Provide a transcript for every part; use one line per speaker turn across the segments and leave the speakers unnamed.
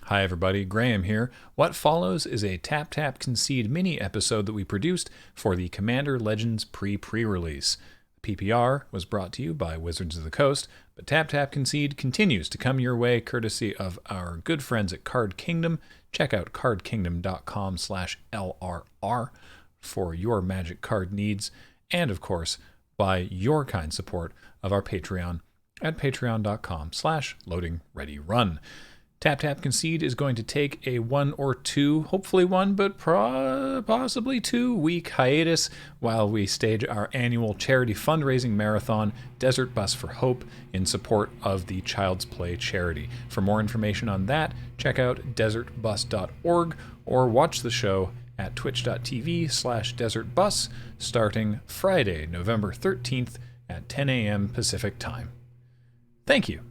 Hi, everybody. Graham here. What follows is a Tap Tap Concede mini episode that we produced for the Commander Legends pre-release. PPR was brought to you by Wizards of the Coast, but Tap Tap Concede continues to come your way courtesy of our good friends at Card Kingdom. Check out cardkingdom.com/LRR for your Magic card needs, and of course, by your kind support of our Patreon at patreon.com/loadingreadyrun. Tap Tap Concede is going to take a 1 or 2, hopefully 1, but possibly 2-week hiatus while we stage our annual charity fundraising marathon, Desert Bus for Hope, in support of the Child's Play charity. For more information on that, check out desertbus.org or watch the show at twitch.tv/desertbus starting Friday, November 13th at 10 a.m. Pacific Time. Thank you.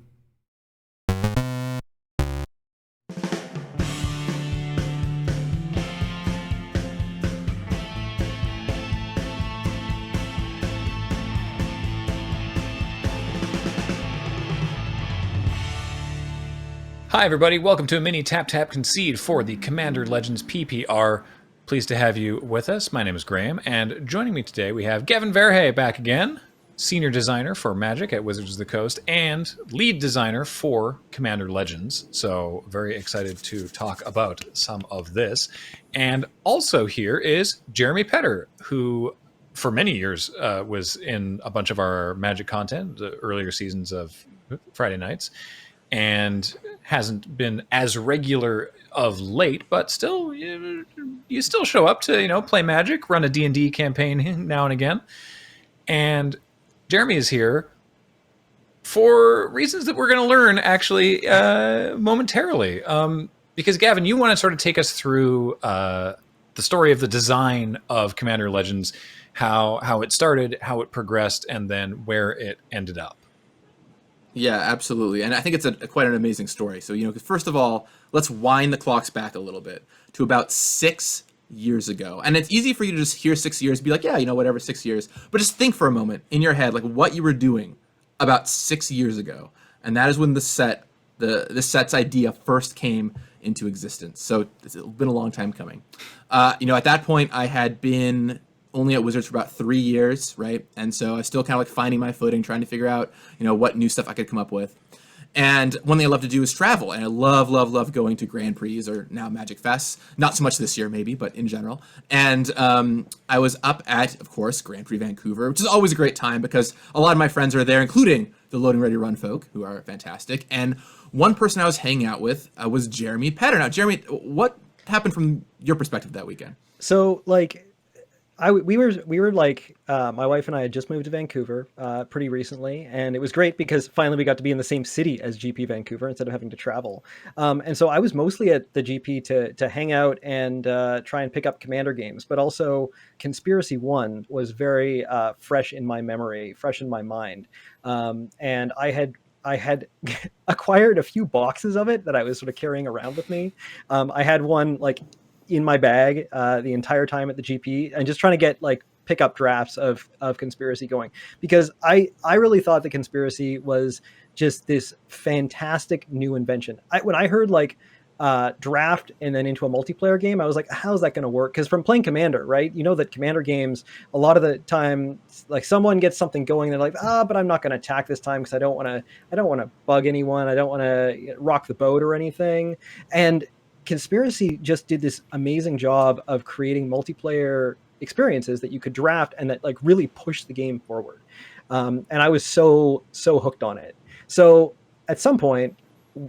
Hi, everybody. Welcome to a mini Tap Tap Concede for the Commander Legends PPR. Pleased to have you with us. My name is Graham, and joining me today we have Gavin Verhey back again, Senior Designer for Magic at Wizards of the Coast, and Lead Designer for Commander Legends. So very excited to talk about some of this. And also here is Jeremy Petter, who for many years was in a bunch of our Magic content, the earlier seasons of Friday nights, and hasn't been as regular of late, but still, you still show up to, play Magic, run a D&D campaign now and again. And Jeremy is here for reasons that we're going to learn, actually, momentarily. Because, Gavin, you want to sort of take us through the story of the design of Commander Legends, how it started, how it progressed, and then where it ended up.
Yeah, absolutely. And I think it's quite an amazing story. So, first of all, let's wind the clocks back a little bit to about 6 years ago. And it's easy for you to just hear 6 years and be like, yeah, whatever, 6 years. But just think for a moment in your head, like what you were doing about 6 years ago. And that is when the set's idea first came into existence. So it's been a long time coming. At that point, I had been only at Wizards for about 3 years, right? And so I was still kind of like finding my footing, trying to figure out, what new stuff I could come up with. And one thing I love to do is travel. And I love going to Grand Prix or now Magic Fests. Not so much this year, maybe, but in general. And I was up at, of course, Grand Prix Vancouver, which is always a great time because a lot of my friends are there, including the Loading Ready Run folk, who are fantastic. And one person I was hanging out with was Jeremy Petter. Now, Jeremy, what happened from your perspective that weekend?
So, we were like, my wife and I had just moved to Vancouver pretty recently, and it was great because finally we got to be in the same city as GP Vancouver instead of having to travel. And so I was mostly at the GP to hang out and try and pick up Commander games, but also Conspiracy 1 was very fresh in my memory, fresh in my mind. And I had acquired a few boxes of it that I was sort of carrying around with me. I had one in my bag the entire time at the GP and just trying to get pick up drafts of Conspiracy going, because I really thought the Conspiracy was just this fantastic new invention. When I heard draft and then into a multiplayer game, I was like, how's that going to work? Because from playing Commander, right? That Commander games, a lot of the time, someone gets something going, they're like, but I'm not going to attack this time because I don't want to bug anyone. I don't want to rock the boat or anything. And Conspiracy just did this amazing job of creating multiplayer experiences that you could draft and that really push the game forward. And I was so hooked on it. So at some point,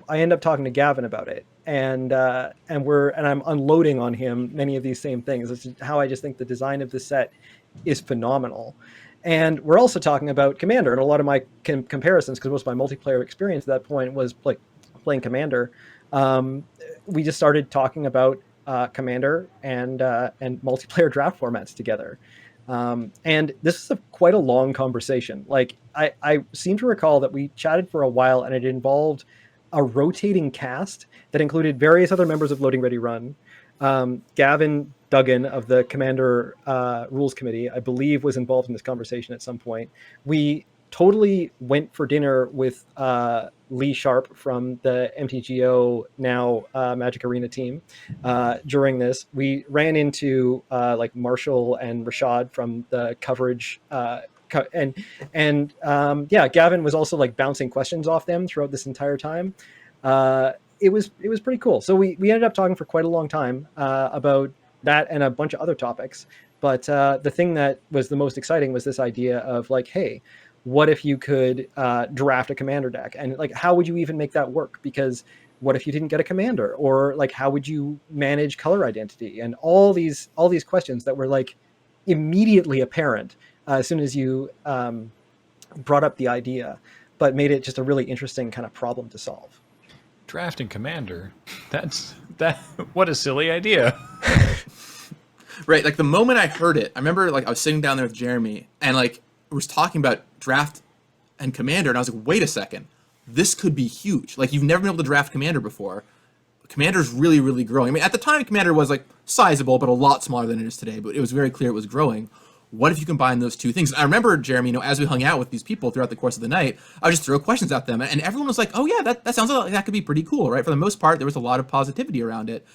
I end up talking to Gavin about it, and I'm unloading on him many of these same things. This is how I just think the design of the set is phenomenal. And we're also talking about Commander, and a lot of my comparisons, because most of my multiplayer experience at that point was playing Commander. We just started talking about Commander and multiplayer draft formats together. And this is quite a long conversation. I seem to recall that we chatted for a while, and it involved a rotating cast that included various other members of Loading Ready Run. Gavin Duggan of the Commander Rules Committee, I believe, was involved in this conversation at some point. We totally went for dinner with Lee Sharp from the MTGO, now Magic Arena team. During this, we ran into like Marshall and Rashad from the coverage. Yeah, Gavin was also like bouncing questions off them throughout this entire time. It was pretty cool. So we ended up talking for quite a long time about that and a bunch of other topics. But the thing that was the most exciting was this idea of like, hey, what if you could draft a commander deck, and like how would you even make that work? Because what if you didn't get a commander, or like how would you manage color identity, and all these questions that were like immediately apparent as soon as you brought up the idea, but made it just a really interesting kind of problem to solve.
Drafting commander. What a silly idea.
Right, like the moment I heard it, I remember like I was sitting down there with Jeremy and like was talking about draft and commander, and I was like, wait a second, this could be huge. Like you've never been able to draft commander before. Commander's really, really growing. I mean, at the time, commander was like sizable, but a lot smaller than it is today. But it was very clear it was growing. What if you combine those two things? And I remember, Jeremy, as we hung out with these people throughout the course of the night, I would just throw questions at them, and everyone was like, "Oh yeah, that sounds like that could be pretty cool, right?" For the most part, there was a lot of positivity around it,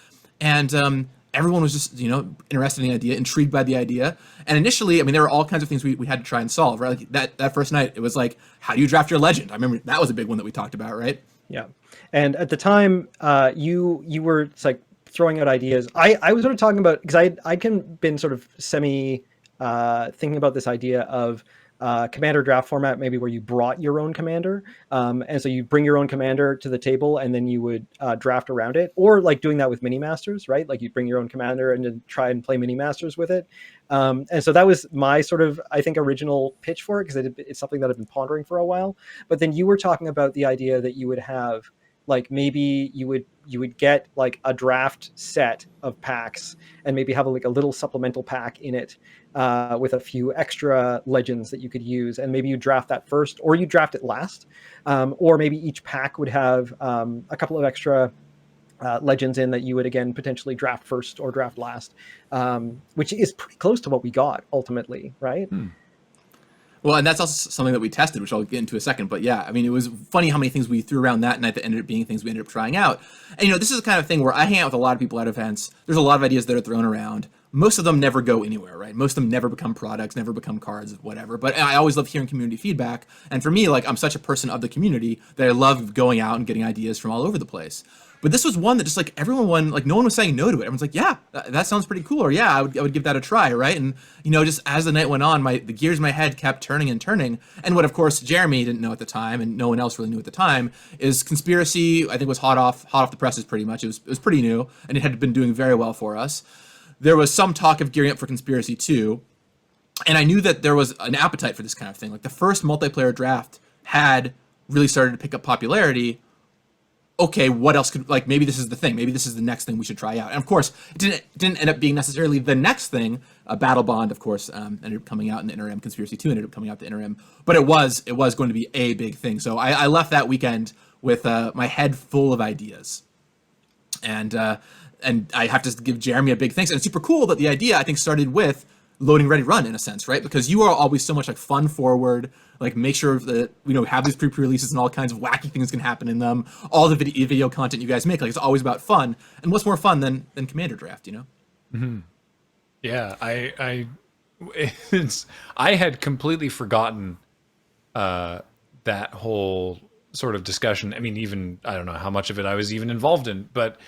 and everyone was just interested in the idea, intrigued by the idea. And initially, I mean, there were all kinds of things we had to try and solve, right? Like that first night, it was like, how do you draft your legend? I remember that was a big one that we talked about, right?
Yeah, and at the time, you were like throwing out ideas. I was sort of talking about, because I can been sort of semi thinking about this idea of commander draft format, maybe where you brought your own commander, and so you bring your own commander to the table, and then you would draft around it, or like doing that with mini masters, right? Like you bring your own commander and then try and play mini masters with it. And so that was my sort of, I think, original pitch for it, because it's something that I've been pondering for a while. But then you were talking about the idea that you would have, like, maybe you would get like a draft set of packs, and maybe have like a little supplemental pack in it with a few extra legends that you could use, and maybe you draft that first, or you draft it last, or maybe each pack would have a couple of extra legends in that you would again potentially draft first or draft last, which is pretty close to what we got ultimately, right?
Well, and that's also something that we tested, which I'll get into in a second. But yeah, I mean, it was funny how many things we threw around that night that ended up being things we ended up trying out. And this is the kind of thing where I hang out with a lot of people at events. There's a lot of ideas that are thrown around. Most of them never go anywhere, right? Most of them never become products, never become cards, whatever. But I always love hearing community feedback. And for me, like, I'm such a person of the community that I love going out and getting ideas from all over the place. But this was one that just like everyone, like no one was saying no to it. Everyone's like, yeah, that sounds pretty cool. Or yeah, I would give that a try, right? And just as the night went on, the gears in my head kept turning and turning. And what, of course, Jeremy didn't know at the time, and no one else really knew at the time, is Conspiracy. I think was hot off the presses pretty much. It was pretty new, and it had been doing very well for us. There was some talk of gearing up for Conspiracy 2, and I knew that there was an appetite for this kind of thing. Like the first multiplayer draft had really started to pick up popularity. Okay, what else could, like, maybe this is the thing. Maybe this is the next thing we should try out. And of course, it didn't end up being necessarily the next thing. Battle Bond, of course, ended up coming out in the interim. Conspiracy 2 ended up coming out in the interim. But it was going to be a big thing. So I left that weekend with my head full of ideas. And I have to give Jeremy a big thanks. And it's super cool that the idea, I think, started with loading, ready, run, in a sense, right? Because you are always so much like fun forward, like make sure that have these pre-releases and all kinds of wacky things can happen in them. All the video content you guys make, like, it's always about fun. And what's more fun than Commander Draft,
Mm-hmm. Yeah, I had completely forgotten that whole sort of discussion. I mean, even I don't know how much of it I was even involved in, but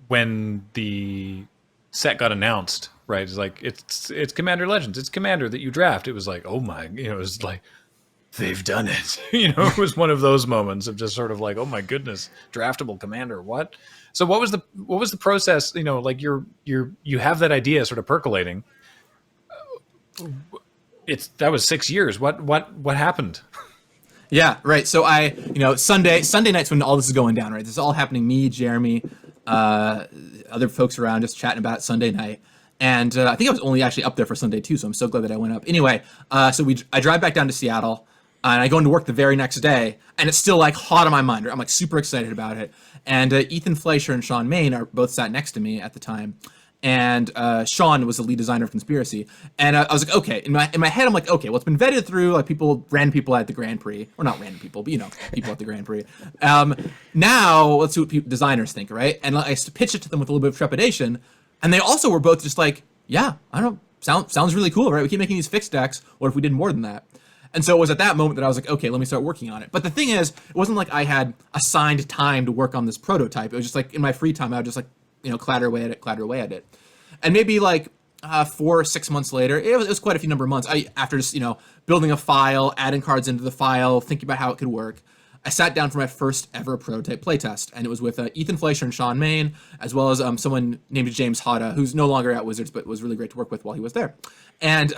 when the set got announced, right? It's like it's Commander Legends. It's Commander that you draft. It was like, oh my, it was like they've done it. It was one of those moments of just sort of like, oh my goodness, draftable Commander. What? So what was the process? Like you have that idea sort of percolating. That was 6 years. What happened?
Yeah, right. So Sunday nights when all this is going down, right? This is all happening. Me, Jeremy, other folks around just chatting about it Sunday night. And I think I was only actually up there for Sunday too, so I'm so glad that I went up. Anyway, so I drive back down to Seattle, and I go into work the very next day, and it's still like hot on my mind. I'm like super excited about it. And Ethan Fleischer and Sean Main are both sat next to me at the time. and Sean was the lead designer of Conspiracy. And I was like, okay, in my head, I'm like, okay, well, it's been vetted through like random people at the Grand Prix, or not random people, but people at the Grand Prix. Now let's see what designers think, right? And I pitched it to them with a little bit of trepidation, and they also were both just like, yeah, I don't know, sounds really cool, right? We keep making these fixed decks. What if we did more than that? And so it was at that moment that I was like, okay, let me start working on it. But the thing is, it wasn't like I had assigned time to work on this prototype. It was just like in my free time, I would just like, clatter away at it. And maybe like 4 or 6 months later, it was quite a few number of months. After just, building a file, adding cards into the file, thinking about how it could work, I sat down for my first ever prototype playtest. And it was with Ethan Fleischer and Sean Main, as well as someone named James Hada, who's no longer at Wizards, but was really great to work with while he was there. And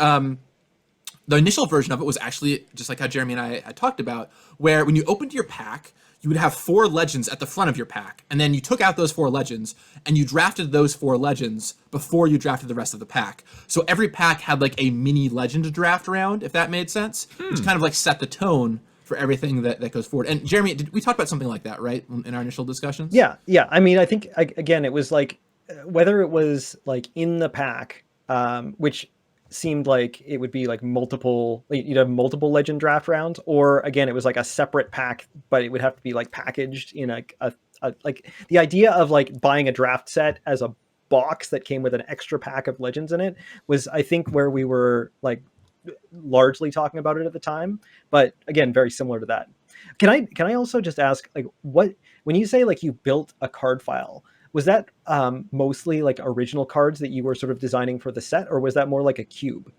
the initial version of it was actually just like how Jeremy and I had talked about, where when you opened your pack, you would have 4 legends at the front of your pack, and then you took out those 4 legends, and you drafted those 4 legends before you drafted the rest of the pack. So every pack had like a mini legend draft round, if that made sense, which kind of like set the tone for everything that goes forward. And Jeremy, we talked about something like that, right, in our initial discussions?
Yeah. I mean, I think again, it was like whether it was like in the pack, which seemed like it would be like multiple legend draft rounds, or again, it was like a separate pack, but it would have to be like packaged in a like the idea of like buying a draft set as a box that came with an extra pack of legends in it was, I think, where we were like largely talking about it at the time. But again, very similar to that. Can I also just ask, like, what, when you say like you built a card file, was that mostly like original cards that you were sort of designing for the set, or was that more like a cube?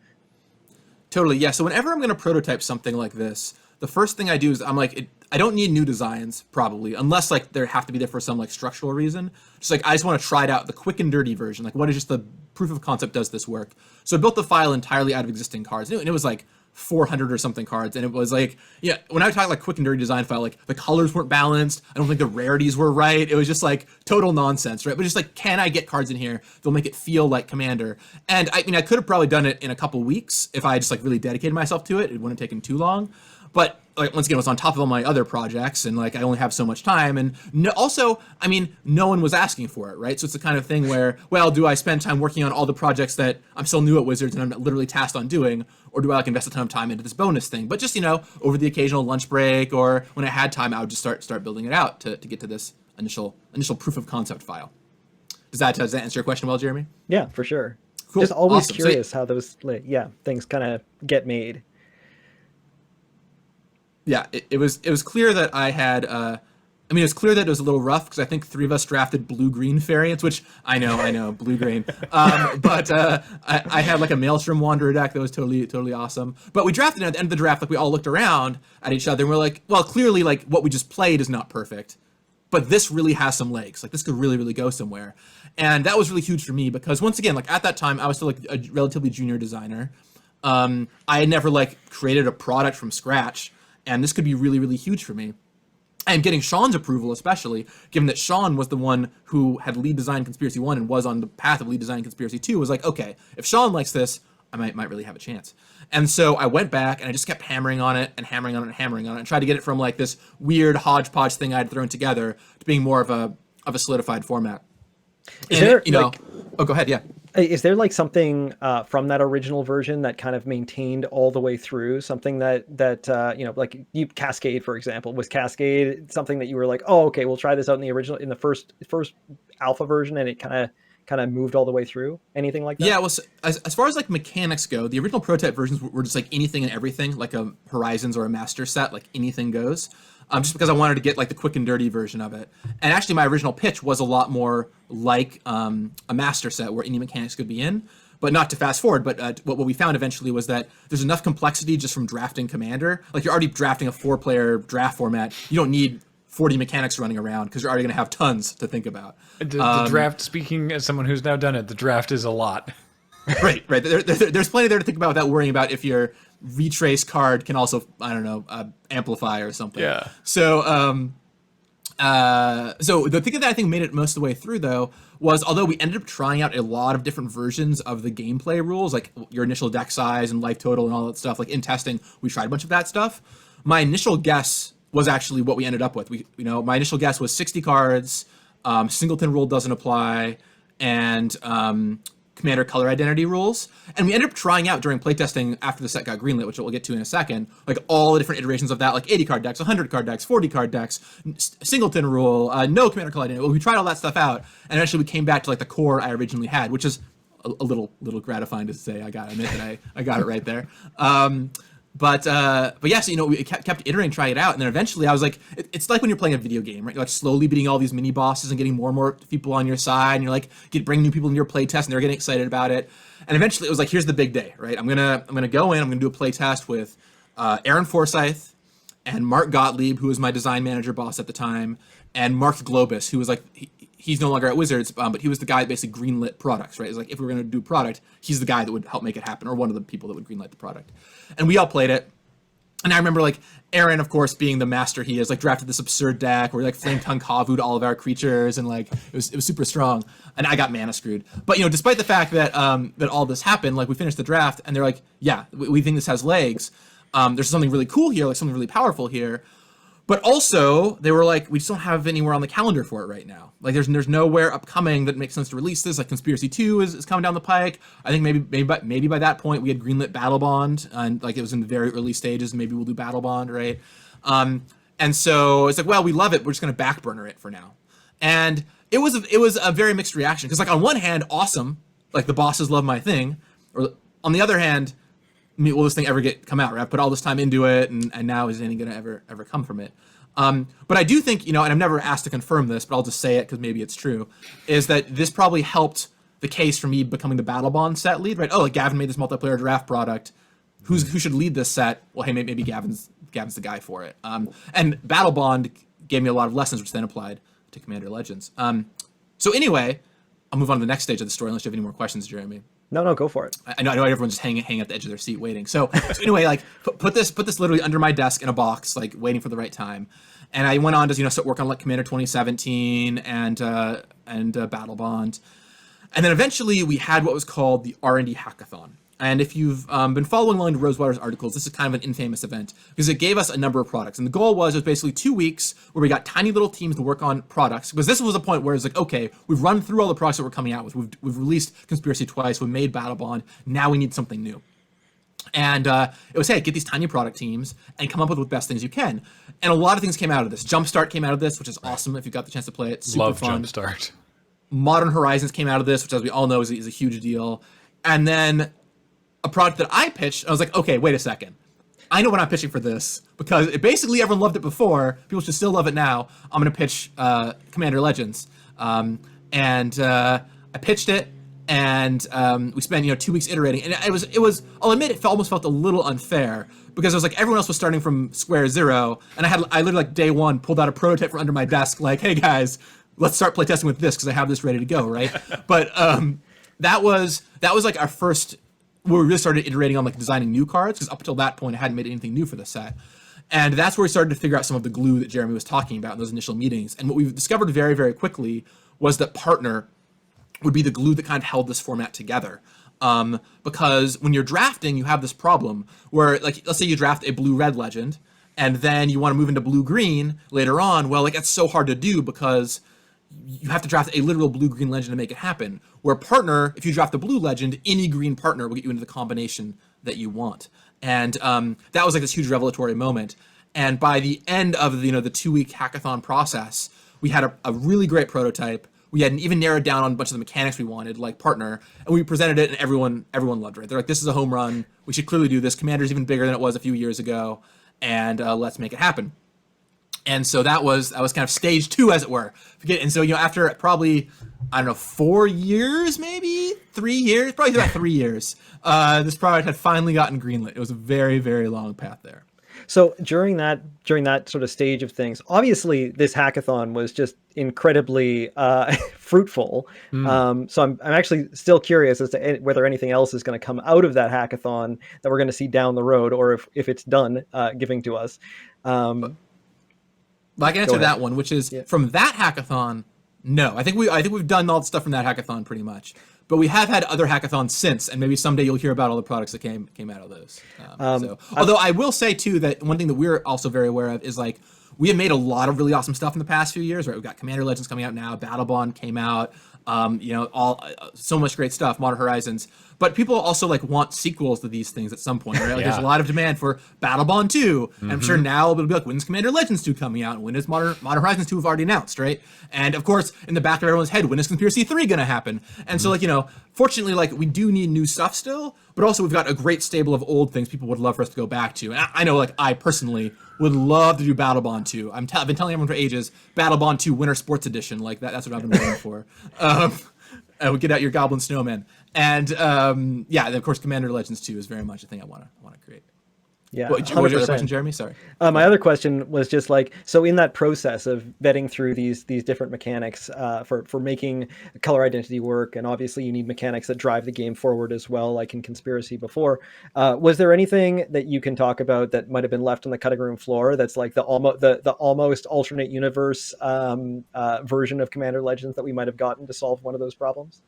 Totally, yeah. So whenever I'm going to prototype something like this, the first thing I do is I'm like, I don't need new designs, probably, unless like they have to be there for some like structural reason. Just like, I just want to try it out, the quick and dirty version. Like, what is just the proof of concept, does this work? So I built the file entirely out of existing cards, and it was like 400 or something cards, and it was like, yeah, when I talk like quick and dirty design file, like the colors weren't balanced, I don't think the rarities were right, it was just like total nonsense, right? But just like, can I get cards in here they'll make it feel like Commander? And I mean, I could have probably done it in a couple weeks if I just like really dedicated myself to it. It wouldn't have taken too long. But like, once again, it was on top of all my other projects, and like I only have so much time, and also, I mean, no one was asking for it, right? So it's the kind of thing where, well, do I spend time working on all the projects that I'm still new at Wizards and I'm literally tasked on doing, or do I like invest a ton of time into this bonus thing? But just, over the occasional lunch break, or when I had time, I would just start building it out to get to this initial proof of concept file. Does that answer your question well, Jeremy?
Yeah, for sure.
Cool.
Just always
Awesome.
curious how those things kind of get made.
Yeah, it was clear that I had. It was clear that it was a little rough because I think 3 of us drafted blue-green variants, which I know, blue-green. But I had like a Maelstrom Wanderer deck that was totally awesome. But we drafted, and at the end of the draft, like we all looked around at each other and we're like, well, clearly like what we just played is not perfect, but this really has some legs. Like this could really go somewhere. And that was really huge for me because once again, like at that time, I was still like a relatively junior designer. I had never like created a product from scratch, and this could be really huge for me. And getting Sean's approval, especially, given that Sean was the one who had lead designed Conspiracy 1 and was on the path of lead designing Conspiracy 2, was like, okay, if Sean likes this, I might really have a chance. And so I went back and I just kept hammering on it and tried to get it from like this weird hodgepodge thing I'd thrown together to being more of a solidified format.
Is there,
oh, go ahead, yeah.
Is there like something from that original version that kind of maintained all the way through? Something that like Cascade, for example, was Cascade something that you were like, oh, okay, we'll try this out in the original, in the first alpha version, and it kind of moved all the way through? Anything like that?
Yeah, well, so as far as like mechanics go, the original prototype versions were just like anything and everything, like a Horizons or a Master set, like anything goes. Just because I wanted to get like the quick and dirty version of it. And actually my original pitch was a lot more like a Master set where any mechanics could be in, but not to fast forward. But what we found eventually was that there's enough complexity just from drafting Commander. Like you're already drafting a 4-player draft format. You don't need 40 mechanics running around because you're already going to have tons to think about.
The draft, speaking as someone who's now done it, the draft is a lot.
Right. There's plenty there to think about without worrying about if your retrace card can also, amplify or something.
Yeah.
So, so the thing that I think made it most of the way through, though, was although we ended up trying out a lot of different versions of the gameplay rules, like your initial deck size and life total and all that stuff, like in testing, we tried a bunch of that stuff. My initial guess was actually what we ended up with. My initial guess was 60 cards, singleton rule doesn't apply, and Commander color identity rules. And we ended up trying out during playtesting after the set got greenlit, which we'll get to in a second, like all the different iterations of that, like 80 card decks, 100 card decks, 40 card decks, singleton rule, no Commander color identity. Well, we tried all that stuff out, and eventually we came back to like the core I originally had, which is a little gratifying to say. I gotta admit that I got it right there. But yeah, so, we kept iterating, trying it out, and then eventually I was like, it's like when you're playing a video game, right? You're like slowly beating all these mini bosses and getting more and more people on your side, and you're like bringing new people into your play test, and they're getting excited about it. And eventually it was like, here's the big day, right? I'm gonna go in, I'm gonna do a play test with Aaron Forsyth and Mark Gottlieb, who was my design manager boss at the time, and Mark Globus, who was like he's no longer at Wizards, but he was the guy that basically greenlit products, right? It's like, if we were going to do a product, he's the guy that would help make it happen, or one of the people that would greenlight the product. And we all played it. And I remember, like, Aaron, of course, being the master he is, like, drafted this absurd deck where he, like, Flame Tongue Kavu'd all of our creatures, and, like, it was super strong. And I got mana screwed. But, despite the fact that that all this happened, like, we finished the draft, and they're like, yeah, we think this has legs. There's something really cool here, like, something really powerful here. But also, they were like, we just don't have anywhere on the calendar for it right now. Like, there's nowhere upcoming that makes sense to release this. Like, Conspiracy 2 is coming down the pike. I think maybe by that point we had greenlit Battle Bond, and like it was in the very early stages. Maybe we'll do Battle Bond, right? And so it's like, well, we love it. We're just gonna backburner it for now. And it was a very mixed reaction, because like on one hand, awesome, like the bosses love my thing, or on the other hand, will this thing ever come out, right? I've put all this time into it, and now is anything going to ever come from it? But I do think, and I'm never asked to confirm this, but I'll just say it because maybe it's true, is that this probably helped the case for me becoming the Battle Bond set lead, right? Oh, like Gavin made this multiplayer draft product. Who should lead this set? Well, hey, maybe Gavin's the guy for it. And Battle Bond gave me a lot of lessons, which then applied to Commander Legends. So anyway, I'll move on to the next stage of the story unless you have any more questions, Jeremy.
No, go for it.
I know everyone's just hanging at the edge of their seat waiting. So anyway, like put this literally under my desk in a box, like waiting for the right time. And I went on to start working on like Commander 2017 and Battle Bond. And then eventually we had what was called the R&D hackathon. And if you've been following along to Rosewater's articles, this is kind of an infamous event because it gave us a number of products. And the goal was basically 2 weeks where we got tiny little teams to work on products. Because this was a point where it's like, okay, we've run through all the products that we're coming out with. We've released Conspiracy twice. We've made Battle Bond. Now we need something new. And it was, hey, get these tiny product teams and come up with the best things you can. And a lot of things came out of this. Jumpstart came out of this, which is awesome if you got the chance to play it. Super
Love
fun.
Jumpstart.
Modern Horizons came out of this, which, as we all know, is a huge deal. And then a product that I pitched, I was like, okay, wait a second. I know what I'm pitching for this, because basically everyone loved it before. People should still love it now. I'm going to pitch Commander Legends. And I pitched it, and we spent 2 weeks iterating. And it was I'll admit, it almost felt a little unfair, because it was like everyone else was starting from square zero, and I literally, like, day one, pulled out a prototype from under my desk, like, hey guys, let's start playtesting with this, because I have this ready to go, right? But that was like our first, where we really started iterating on like designing new cards, because up until that point I hadn't made anything new for the set. And that's where we started to figure out some of the glue that Jeremy was talking about in those initial meetings. And what we've discovered very, very quickly was that partner would be the glue that kind of held this format together. Because when you're drafting, you have this problem where, like, let's say you draft a blue-red legend, and then you want to move into blue-green later on. Well, like, that's so hard to do because you have to draft a literal blue-green legend to make it happen. Where partner, if you draft a blue legend, any green partner will get you into the combination that you want. And that was like this huge revelatory moment. And by the end of the 2-week hackathon process, we had a really great prototype. We had even narrowed down on a bunch of the mechanics we wanted, like partner, and we presented it, and everyone loved it. They're like, this is a home run. We should clearly do this. Commander's even bigger than it was a few years ago, and let's make it happen. And so that was kind of stage 2, as it were. And so, after probably, 4 years, maybe 3 years, probably about 3 years, this product had finally gotten greenlit. It was a very, very long path there.
So during that sort of stage of things, obviously this hackathon was just incredibly fruitful. So I'm actually still curious as to whether anything else is going to come out of that hackathon that we're going to see down the road, or if it's done giving to us.
I can answer that one, which is from that hackathon. No, I think we've done all the stuff from that hackathon pretty much. But we have had other hackathons since, and maybe someday you'll hear about all the products that came out of those. Although I will say too that one thing that we're also very aware of is, like, we have made a lot of really awesome stuff in the past few years. Right, we've got Commander Legends coming out now. Battle Bond came out. all so much great stuff, Modern Horizons. But people also like want sequels to these things at some point, right? Like, there's a lot of demand for Battle Bond 2. And I'm sure now it'll be like, when's Commander Legends 2 coming out? And when is Modern Horizons 2 have already announced, right? And of course, in the back of everyone's head, when is Conspiracy 3 gonna happen? And so, like, fortunately, like, we do need new stuff still, but also we've got a great stable of old things people would love for us to go back to. And I know, like, I personally would love to do Battle Bond 2. I've been telling everyone for ages, Battle Bond 2 Winter Sports Edition, like that's what I've been waiting for. We get out your Goblin Snowman. And and of course, Commander Legends 2 is very much a thing I want to create.
Yeah.
What was your other question, Jeremy? Sorry.
My other question was just like, so in that process of vetting through these different mechanics for making color identity work, and obviously you need mechanics that drive the game forward as well, like in Conspiracy before. Was there anything that you can talk about that might have been left on the cutting room floor that's like the almost alternate universe version of Commander Legends that we might have gotten to solve one of those problems?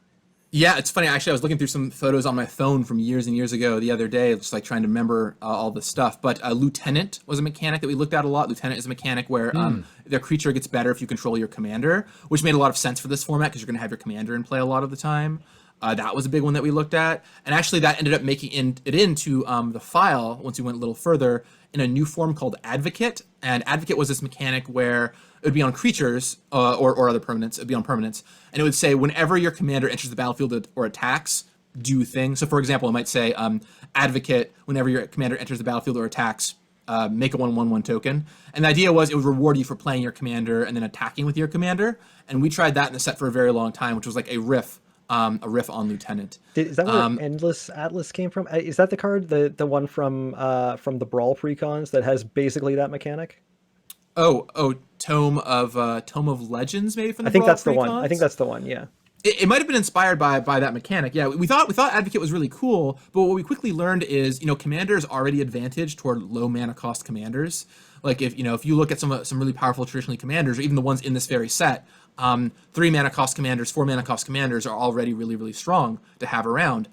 Yeah, it's funny. Actually, I was looking through some photos on my phone from years and years ago the other day, just like trying to remember all this stuff. But Lieutenant was a mechanic that we looked at a lot. Lieutenant is a mechanic where their creature gets better if you control your commander, which made a lot of sense for this format because you're going to have your commander in play a lot of the time. That was a big one that we looked at. And actually, that ended up making it into the file, once we went a little further, in a new form called Advocate. And Advocate was this mechanic where it would be on creatures or other permanents. It would be on permanents. And it would say, whenever your commander enters the battlefield or attacks, do things. So, for example, it might say, Advocate, whenever your commander enters the battlefield or attacks, make a 1/1/1 token. And the idea was it would reward you for playing your commander and then attacking with your commander. And we tried that in the set for a very long time, which was like a riff on Lieutenant.
Is that where Endless Atlas came from? Is that the card, the one from the Brawl precons that has basically that mechanic?
Tome of Legends, maybe from the
I think
Brawl
that's the one.
precons?
I think that's the one. Yeah.
It might have been inspired by that mechanic. Yeah, we thought Advocate was really cool, but what we quickly learned is, Commander is already advantaged toward low mana cost commanders. Like if you look at some really powerful traditionally commanders, or even the ones in this very set, 3 mana cost commanders, 4 mana cost commanders are already really, really strong to have around.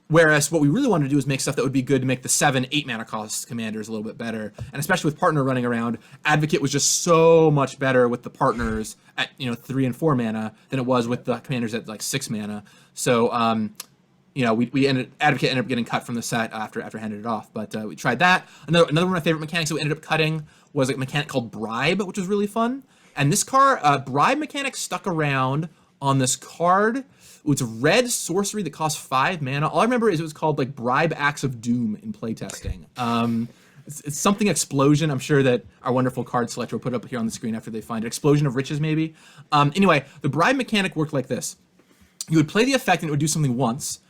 Whereas what we really wanted to do is make stuff that would be good to make the 7-8 mana cost commanders a little bit better. And especially with partner running around, Advocate was just so much better with the partners at 3 and 4 mana than it was with the commanders at like 6 mana. So Advocate ended up getting cut from the set after handed it off. But we tried that. Another one of my favorite mechanics that we ended up cutting was a mechanic called Bribe, which was really fun. And this card, Bribe mechanic stuck around on this card. It's a red sorcery that costs 5 mana. All I remember is it was called like Bribe Axe of Doom in playtesting. It's something Explosion. I'm sure that our wonderful card selector will put it up here on the screen after they find it. Explosion of Riches, maybe. Anyway, the Bribe mechanic worked like this. You would play the effect and it would do something once,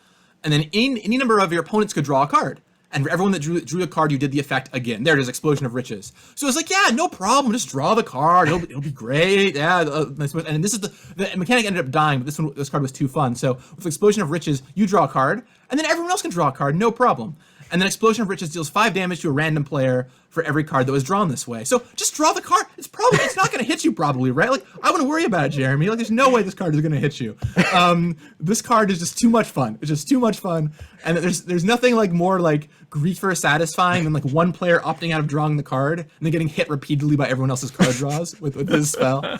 and then any number of your opponents could draw a card. And for everyone that drew a card, you did the effect again. There it is, Explosion of Riches. So it's like, yeah, no problem. Just draw the card. It'll be great. Yeah. And this is the mechanic ended up dying, but this card was too fun. So with Explosion of Riches, you draw a card, and then everyone else can draw a card, no problem. And then Explosion of Riches deals 5 damage to a random player for every card that was drawn this way. So just draw the card. It's not going to hit you probably, right? Like, I wouldn't worry about it, Jeremy. Like, there's no way this card is going to hit you. This card is just too much fun. It's just too much fun. And there's nothing like more like griefer satisfying than like one player opting out of drawing the card and then getting hit repeatedly by everyone else's card draws with this spell.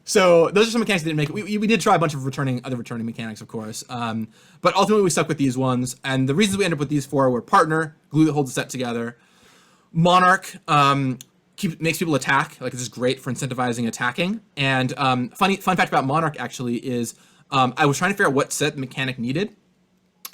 So those are some mechanics that didn't make it. We did try a bunch of other returning mechanics, of course. But ultimately we stuck with these ones. And the reasons we ended up with these 4 were Partner, glue that holds the set together. Monarch, makes people attack. Like, this is great for incentivizing attacking. And fun fact about Monarch actually is I was trying to figure out what set the mechanic needed.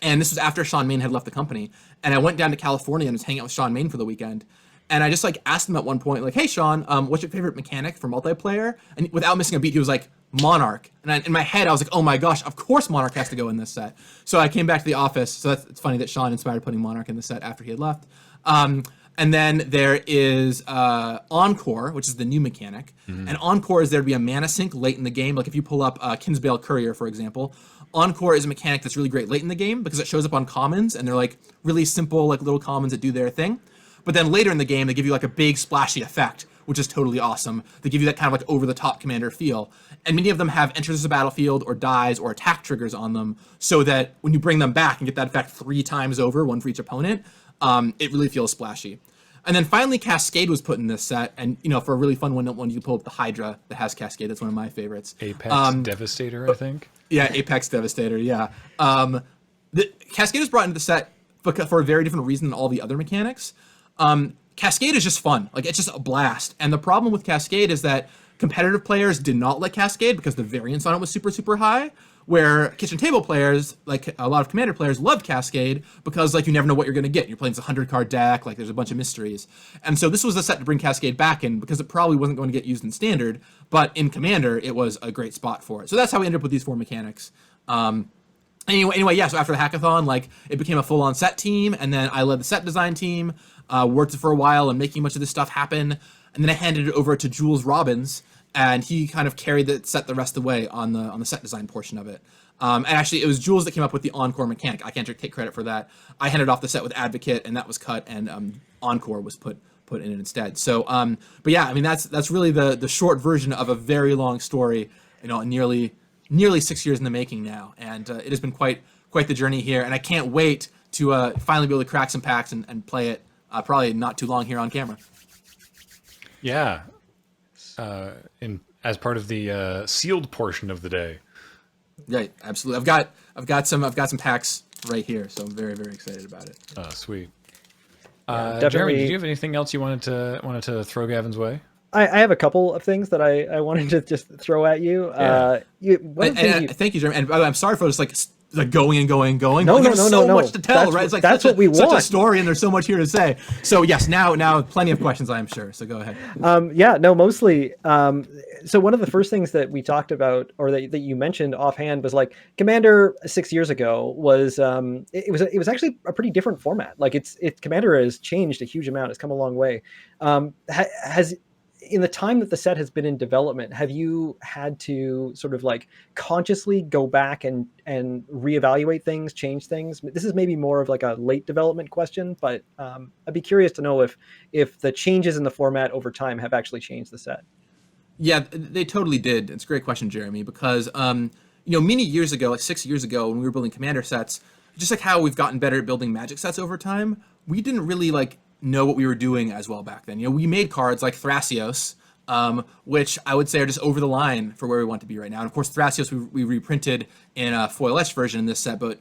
And this was after Sean Main had left the company. And I went down to California and was hanging out with Sean Main for the weekend. And I just like asked him at one point, like, hey, Sean, what's your favorite mechanic for multiplayer? And without missing a beat, he was like, Monarch. And in my head, I was like, oh my gosh, of course Monarch has to go in this set. So I came back to the office. So it's funny that Sean inspired putting Monarch in the set after he had left. And then there is Encore, which is the new mechanic. Mm-hmm. And Encore is there to be a mana sink late in the game. Like if you pull up Kinsbale Courier, for example, Encore is a mechanic that's really great late in the game because it shows up on commons and they're like really simple, like little commons that do their thing. But then later in the game, they give you like a big splashy effect, which is totally awesome. They give you that kind of like over-the-top commander feel. And many of them have enters the battlefield or dies or attack triggers on them so that when you bring them back and get that effect 3 times over, one for each opponent, it really feels splashy. And then finally Cascade was put in this set, and for a really fun one you pull up the Hydra that has Cascade. That's one of my favorites.
Apex Devastator, I think.
Yeah, Apex Devastator, yeah. The Cascade was brought into the set for a very different reason than all the other mechanics. Cascade is just fun. Like, it's just a blast. And the problem with Cascade is that competitive players did not like Cascade because the variance on it was super, super high, where kitchen table players, like a lot of Commander players, loved Cascade because, like, you never know what you're going to get. You're playing this 100-card deck, like, there's a bunch of mysteries. And so this was a set to bring Cascade back in because it probably wasn't going to get used in Standard, but in Commander, it was a great spot for it. So that's how we ended up with these 4 mechanics. Anyway, yeah, so after the hackathon, like, it became a full-on set team, and then I led the set design team, worked for a while and making much of this stuff happen, and then I handed it over to Jules Robbins, and he kind of carried the set the rest of the way on the set design portion of it. And actually, it was Jules that came up with the Encore mechanic. I can't take credit for that. I handed off the set with Advocate, and that was cut, and Encore was put in it instead. So, but yeah, I mean, that's really the short version of a very long story, nearly 6 years in the making now, and it has been quite the journey here, and I can't wait to finally be able to crack some packs and play it probably not too long here on camera.
Yeah, as part of the sealed portion of the day.
Right, absolutely. I've got some packs right here, so I'm very, very excited about it.
Oh, sweet.
Definitely.
Jeremy, did you have anything else you wanted to throw Gavin's way?
I have a couple of things that I wanted to just throw at you.
Yeah.
Thank you, Jeremy. And by the way, I'm sorry for just like going and going.
No,
there's so
no.
much to tell,
That's
right? It's like
that's what we want.
Such a story, and there's so much here to say. So yes, now plenty of questions, I am sure. So go ahead.
Yeah, no, mostly. So one of the first things that we talked about, or that you mentioned offhand, was like Commander 6 years ago was it was actually a pretty different format. Like Commander has changed a huge amount. It's come a long way. Has in the time that the set has been in development, have you had to sort of like consciously go back and reevaluate things, change things? This is maybe more of like a late development question, but I'd be curious to know if the changes in the format over time have actually changed the set.
Yeah, they totally did. It's a great question, Jeremy, because many years ago, like 6 years ago, when we were building Commander sets, just like how we've gotten better at building Magic sets over time, we didn't really know what we were doing as well back then. We made cards like Thrasios, which I would say are just over the line for where we want to be right now. And of course, Thrasios we reprinted in a foil-etched version in this set, but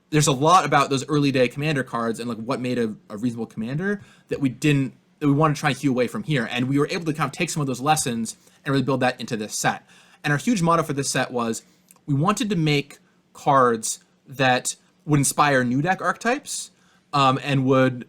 there's a lot about those early day Commander cards and like what made a reasonable Commander that we want to try and hew away from here. And we were able to kind of take some of those lessons and really build that into this set. And our huge motto for this set was we wanted to make cards that would inspire new deck archetypes, and would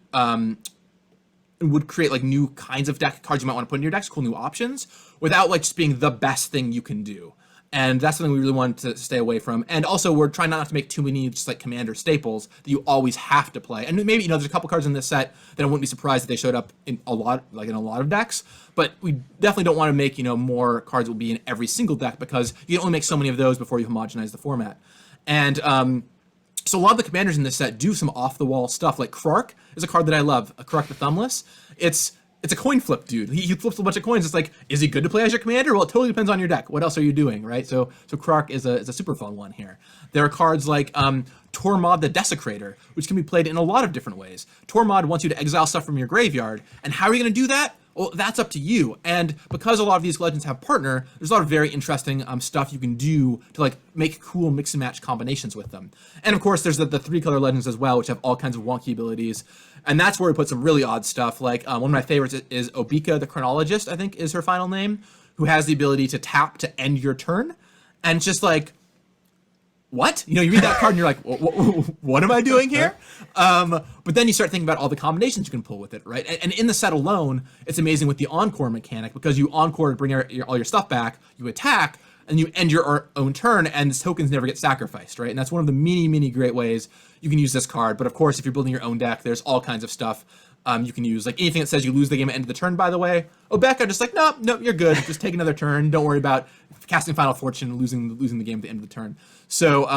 create like new kinds of deck cards you might want to put in your decks, cool new options, without like just being the best thing you can do. And that's something we really wanted to stay away from. And also, we're trying not to make too many just like Commander staples that you always have to play. And maybe there's a couple cards in this set that I wouldn't be surprised if they showed up in a lot of decks. But we definitely don't want to make more cards that will be in every single deck, because you can only make so many of those before you homogenize the format. And so a lot of the commanders in this set do some off-the-wall stuff. Like Krark is a card that I love. Krark the Thumbless. It's a coin flip dude. He flips a bunch of coins. It's like, is he good to play as your commander? Well, it totally depends on your deck. What else are you doing, right? So Krark is a super fun one here. There are cards like Tormod the Desecrator, which can be played in a lot of different ways. Tormod wants you to exile stuff from your graveyard. And how are you going to do that? Well, that's up to you. And because a lot of these legends have partner, there's a lot of very interesting stuff you can do to like make cool mix and match combinations with them. And of course, there's the 3-color legends as well, which have all kinds of wonky abilities. And that's where we put some really odd stuff. Like one of my favorites is Obika the Chronologist, I think is her final name, who has the ability to tap to end your turn. And it's just like, what? You read that card and you're like, what am I doing here? But then you start thinking about all the combinations you can pull with it, right? And in the set alone, it's amazing with the Encore mechanic, because you Encore to bring all your stuff back, you attack, and you end your own turn, and the tokens never get sacrificed, right? And that's one of the many, many great ways you can use this card. But of course, if you're building your own deck, there's all kinds of stuff you can use. Like anything that says you lose the game at the end of the turn, by the way. Obeka, just like, no, you're good. Just take another turn. Don't worry about casting Final Fortune and losing the game at the end of the turn. So,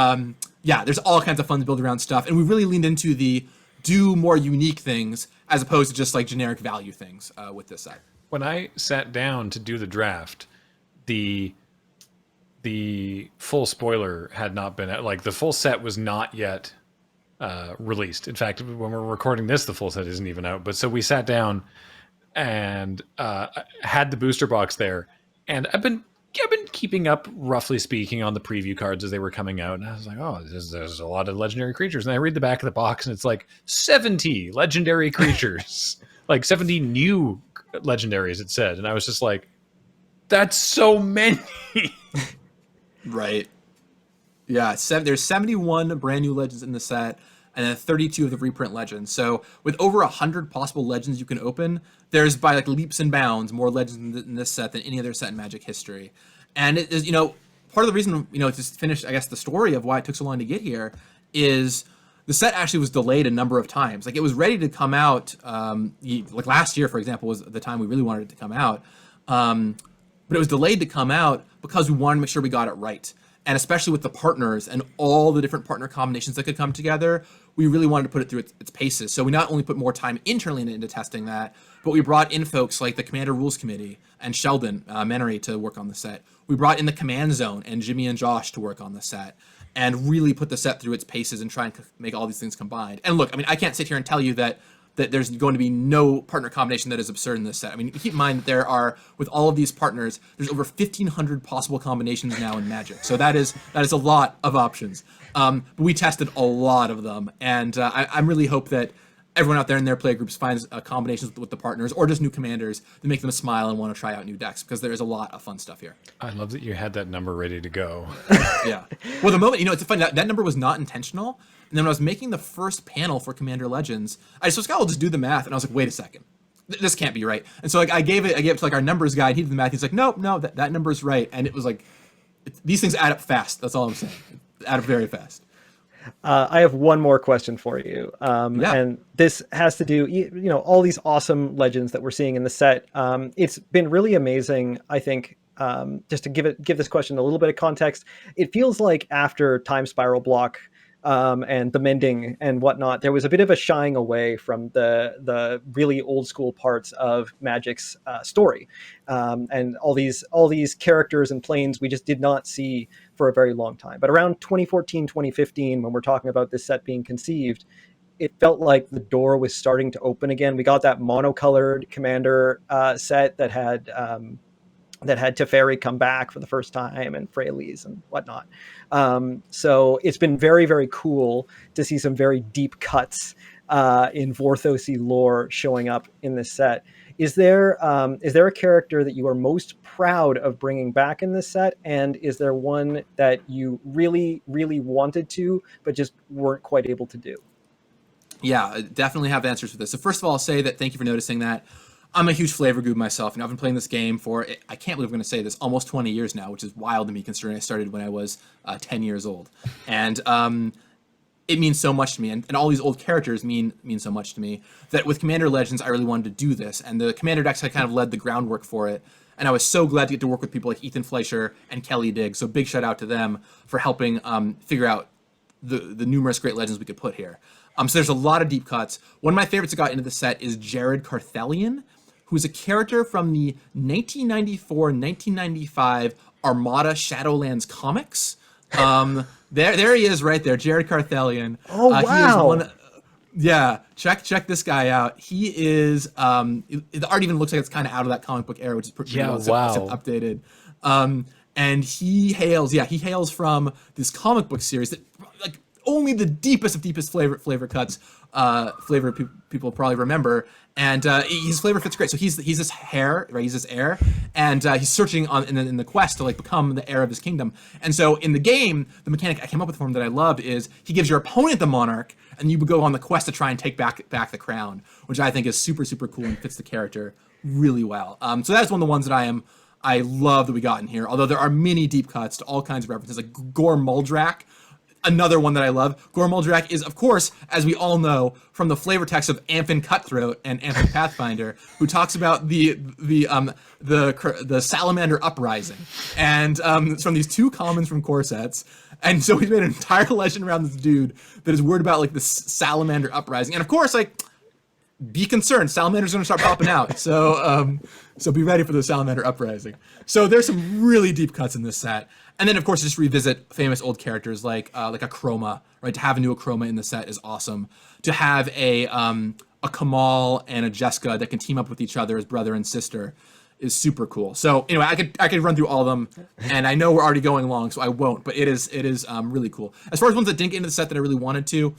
yeah, there's all kinds of fun to build around stuff. And we really leaned into the do more unique things as opposed to just like generic value things with this set.
When I sat down to do the draft, the full spoiler had not been, like the full set was not yet released. In fact, when we're recording this, the full set isn't even out. But so we sat down and had the booster box there, and I've been keeping up, roughly speaking, on the preview cards as they were coming out, and I was like, oh, there's a lot of legendary creatures. And I read the back of the box, and it's like 70 legendary creatures, like 70 new legendaries, it said, and I was just like, that's so many.
Right. Yeah, there's 71 brand new legends in the set, and then 32 of the reprint legends. So with over 100 possible legends you can open, there's by like leaps and bounds more legends in this set than any other set in Magic history. And it is, part of the reason, to finish, I guess, the story of why it took so long to get here is the set actually was delayed a number of times. Like, it was ready to come out, like last year, for example, was the time we really wanted it to come out. But it was delayed to come out because we wanted to make sure we got it right. And especially with the partners and all the different partner combinations that could come together, we really wanted to put it through its paces. So we not only put more time internally into testing that, but we brought in folks like the Commander Rules Committee and Sheldon Menery to work on the set. We brought in the Command Zone and Jimmy and Josh to work on the set and really put the set through its paces and try and make all these things combined. And look, I mean, I can't sit here and tell you that there's going to be no partner combination that is absurd in this set. I mean, keep in mind that there are, with all of these partners, there's over 1,500 possible combinations now in Magic. So that is a lot of options. But we tested a lot of them, and I really hope that everyone out there in their play groups finds combinations with the partners or just new commanders that make them smile and want to try out new decks, because there is a lot of fun stuff here.
I love that you had that number ready to go.
Yeah. Well, the moment, it's funny, that number was not intentional. And then when I was making the first panel for Commander Legends, I just was like, I'll just do the math. And I was like, wait a second. This can't be right. And so like I gave it to like our numbers guy, and he did the math. He's like, no, that number's right. And it was like, these things add up fast. That's all I'm saying. Add up very fast.
I have one more question for you. And this has to do, all these awesome legends that we're seeing in the set. It's been really amazing, I think, just to give this question a little bit of context. It feels like after Time Spiral Block, and the mending and whatnot, there was a bit of a shying away from the really old school parts of Magic's story, and all these characters and planes we just did not see for a very long time. But around 2014, 2015, when we're talking about this set being conceived, it felt like the door was starting to open again. We got that monocolored Commander set that had Teferi come back for the first time, and Freyalise and whatnot. So it's been very, very cool to see some very deep cuts in Vorthosi lore showing up in this set. Is there a character that you are most proud of bringing back in this set? And is there one that you really, really wanted to, but just weren't quite able to do?
Yeah, I definitely have answers for this. So first of all, I'll say that thank you for noticing that. I'm a huge flavor goob myself, and I've been playing this game for, I can't believe I'm going to say this, almost 20 years now, which is wild to me considering I started when I was 10 years old. And it means so much to me, and all these old characters mean so much to me, that with Commander Legends, I really wanted to do this, and the Commander decks had kind of led the groundwork for it. And I was so glad to get to work with people like Ethan Fleischer and Kelly Diggs, so big shout out to them for helping figure out the numerous great legends we could put here. So there's a lot of deep cuts. One of my favorites that got into the set is Jared Carthelian, who's a character from the 1994-1995 Armada Shadowlands comics. There he is right there, Jared Carthelian.
Oh, wow.
Check this guy out. He is, the art even looks like it's kind of out of that comic book era, which is pretty cool, except updated. And he hails from this comic book series that, like, only the deepest of deepest flavor cuts, people probably remember. And his flavor fits great. So he's this heir, right? He's this heir, and he's searching in the quest to like become the heir of his kingdom. And so in the game, the mechanic I came up with for him that I loved is he gives your opponent the monarch, and you would go on the quest to try and take back the crown, which I think is super super cool and fits the character really well. So that's one of the ones that I love that we got in here. Although there are many deep cuts to all kinds of references, like Gore Muldrak. Another one that I love. Gore Muldrak is, of course, as we all know, from the flavor text of Amphin Cutthroat and Amphin Pathfinder, who talks about the Salamander Uprising. And it's from these two commons from core sets. And so he's made an entire legend around this dude that is worried about like the Salamander Uprising. And of course, like, be concerned. Salamanders are going to start popping out. So be ready for the salamander uprising. So there's some really deep cuts in this set. And then, of course, just revisit famous old characters like a Chroma, right? To have a new Chroma in the set is awesome. To have a Kamal and a Jessica that can team up with each other as brother and sister is super cool. So anyway, I could run through all of them, and I know we're already going long, so I won't. But it is really cool. As far as ones that didn't get into the set that I really wanted to,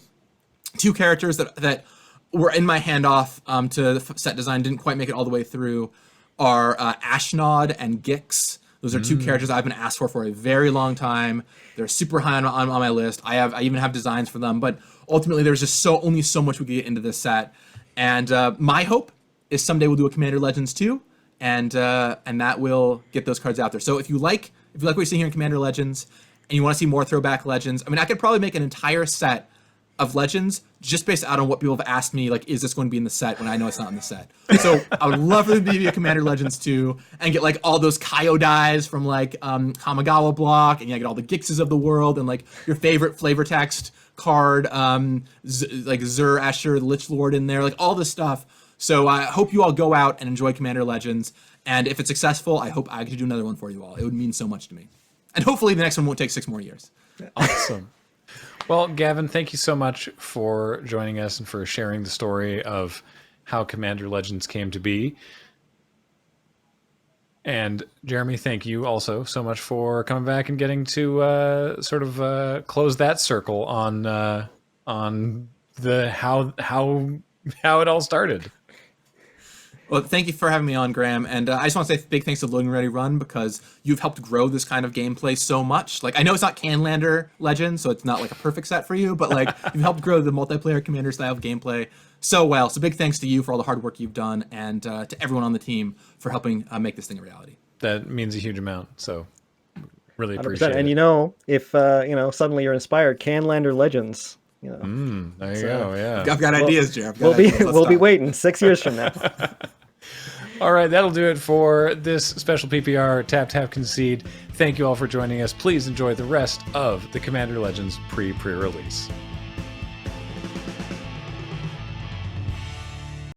two characters that were in my handoff to the set design, didn't quite make it all the way through, are Ashnod and Gix. Those are two characters I've been asked for a very long time. They're super high on my list. I even have designs for them, but ultimately there's just only so much we can get into this set. And my hope is someday we'll do a Commander Legends 2, and that will get those cards out there. So if you like what you see here in Commander Legends, and you want to see more throwback Legends, I mean, I could probably make an entire set of Legends just based out on what people have asked me, like, is this going to be in the set when I know it's not in the set? So I would love for there to be a Commander Legends 2 and get like all those Kaio dies from like Kamigawa block, and you get all the Gixes of the world and like your favorite flavor text card, like Zur Asher, the Lich Lord in there, like all this stuff. So I hope you all go out and enjoy Commander Legends. And if it's successful, I hope I could do another one for you all. It would mean so much to me. And hopefully the next one won't take 6 more years.
Awesome. Well, Gavin, thank you so much for joining us and for sharing the story of how Commander Legends came to be. And Jeremy, thank you also so much for coming back and getting to sort of close that circle on the how it all started.
Well, thank you for having me on, Graham. And I just want to say big thanks to Loading Ready Run, because you've helped grow this kind of gameplay so much. Like, I know it's not Canlander Legend, so it's not like a perfect set for you, but like you've helped grow the multiplayer Commander style of gameplay so well. So big thanks to you for all the hard work you've done, and to everyone on the team for helping make this thing a reality.
That means a huge amount. So really appreciate
100%.
it.
And if suddenly you're inspired, Canlander Legends.
There you go. Yeah.
I've got ideas, Jared.
We'll be waiting 6 years from now.
All right, that'll do it for this special PPR Tap Tap Concede. Thank you all for joining us. Please enjoy the rest of the Commander Legends pre-release.